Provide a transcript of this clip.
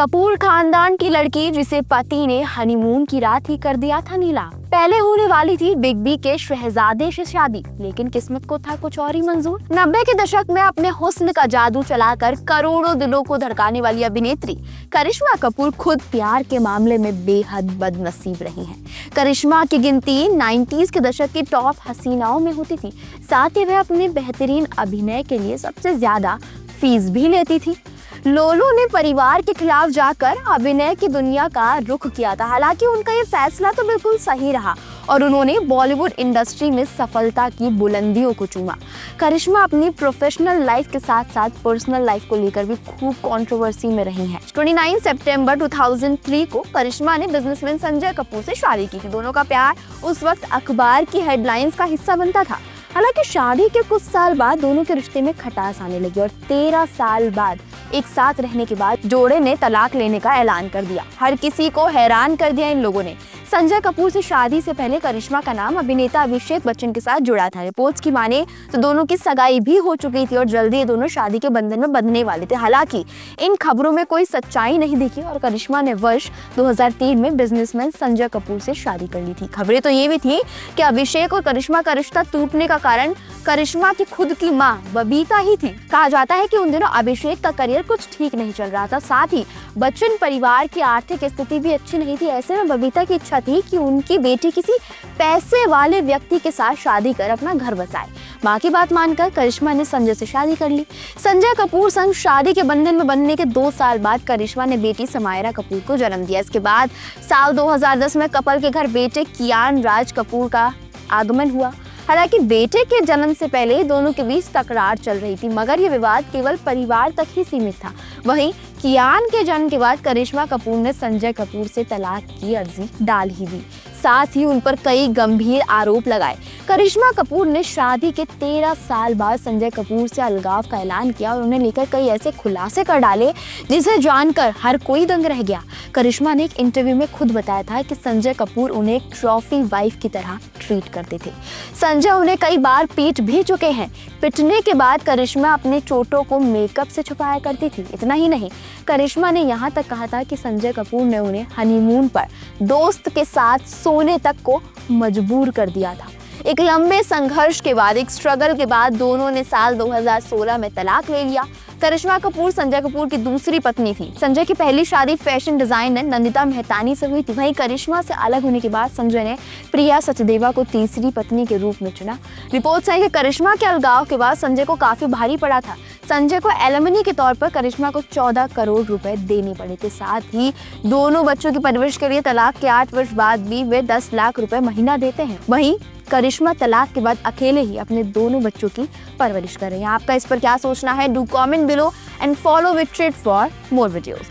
कपूर खानदान की लड़की जिसे पति ने हनीमून की रात ही कर दिया था नीलाम। पहले होने वाली थी बिग बी के शहजादे से शादी, लेकिन किस्मत को था कुछ और ही मंजूर। 90 के दशक में अपने हुस्न का जादू चलाकर करोड़ों दिलों को धड़काने वाली अभिनेत्री करिश्मा कपूर खुद प्यार के मामले में बेहद बदनसीब रही हैं। करिश्मा की गिनती 90s के दशक की टॉप हसीनाओं में होती थी। साथ ही वह अपने बेहतरीन अभिनय के लिए सबसे ज्यादा फीस भी लेती थी। लोलो ने परिवार के खिलाफ जाकर अभिनय की दुनिया का रुख किया था। हालांकि उनका ये फैसला तो बिल्कुल सही रहा और उन्होंने बॉलीवुड इंडस्ट्री में सफलता की बुलंदियों को चूमा। करिश्मा अपनी प्रोफेशनल लाइफ के साथ साथ पर्सनल लाइफ को लेकर भी खूब कंट्रोवर्सी में रही हैं। 29 सितंबर 2003 को करिश्मा ने बिजनेसमैन संजय कपूर से शादी की थी। दोनों का प्यार उस वक्त अखबार की हेडलाइंस का हिस्सा बनता था। हालांकि शादी के कुछ साल बाद दोनों के रिश्ते में खटास आने लगी और 13 साल बाद एक साथ रहने के बाद जोड़े ने तलाक लेने का ऐलान कर दिया। हर किसी को हैरान कर दिया इन लोगों ने। संजय कपूर से शादी से पहले करिश्मा का नाम अभिनेता अभिषेक बच्चन के साथ जुड़ा था। रिपोर्ट्स की माने तो दोनों की सगाई भी हो चुकी थी और जल्दी ये दोनों शादी के बंधन में बंधने वाले थे। हालांकि इन खबरों में कोई सच्चाई नहीं दिखी और करिश्मा ने वर्ष 2003 में बिजनेसमैन संजय कपूर से शादी कर ली थी। खबरें तो ये भी थी कि अभिषेक और करिश्मा का रिश्ता टूटने का कारण करिश्मा की खुद की मां बबीता ही थी। कहा जाता है कि उन दिनों अभिषेक का करियर कुछ ठीक नहीं चल रहा था। साथ ही बच्चन परिवार की आर्थिक स्थिति भी अच्छी नहीं थी। ऐसे में बबीता की इच्छा थी कि उनकी बेटी किसी पैसे वाले व्यक्ति के साथ शादी कर अपना घर बसाए। मां की बात मानकर करिश्मा ने संजय से शादी कर ली। संजय कपूर संग शादी के बंधन में बंधने के 2 साल बाद करिश्मा ने बेटी समायरा कपूर को जन्म दिया। इसके बाद साल 2010 में कपल के घर बेटे कियान राज कपूर का आगमन हुआ। हालांकि बेटे के जन्म से पहले दोनों के बीच तकरार चल रही थी, मगर यह विवाद केवल परिवार तक ही सीमित था। वहीं कियान के जन्म के बाद करिश्मा कपूर ने संजय कपूर से तलाक की अर्जी डाल ही दी। साथ ही उन पर कई गंभीर आरोप लगाए। करिश्मा कपूर ने शादी के 13 साल बाद संजय कपूर से अलगाव का ऐलान किया और उन्हें लेकर कई ऐसे खुलासे कर डाले जिसे जानकर हर कोई दंग रह गया। करिश्मा ने एक इंटरव्यू में खुद बताया था कि संजय कपूर उन्हें एक ट्रॉफी वाइफ की तरह ट्रीट करते थे। संजय उन्हें कई बार पीट भी चुके हैं। पिटने के बाद करिश्मा अपने चोटों को मेकअप से छुपाया करती थी। इतना ही नहीं, करिश्मा ने यहाँ तक कहा था कि संजय कपूर ने उन्हें हनीमून पर दोस्त के साथ सोने तक को मजबूर कर दिया था। एक लंबे संघर्ष के बाद, एक स्ट्रगल के बाद दोनों ने साल 2016 में तलाक ले लिया। करिश्मा कपूर संजय कपूर की दूसरी पत्नी थी। संजय की पहली शादी फैशन डिजाइनर नंदिता मेहतानी से हुई थी। वहीं करिश्मा से अलग होने के बाद संजय ने प्रिया सचदेवा को तीसरी पत्नी के रूप में चुना। रिपोर्ट्स है कि करिश्मा के अलगाव के बाद संजय को काफी भारी पड़ा था। संजय को एलिमनी के तौर पर करिश्मा को 14 करोड़ रुपए देने पड़े थे। साथ ही दोनों बच्चों की परवरिश के लिए तलाक के 8 वर्ष बाद भी वे 10 लाख रुपए महीना देते हैं। वहीं करिश्मा तलाक के बाद अकेले ही अपने दोनों बच्चों की परवरिश कर रही हैं। आपका इस पर क्या सोचना है? Do comment below and follow with trade for more videos.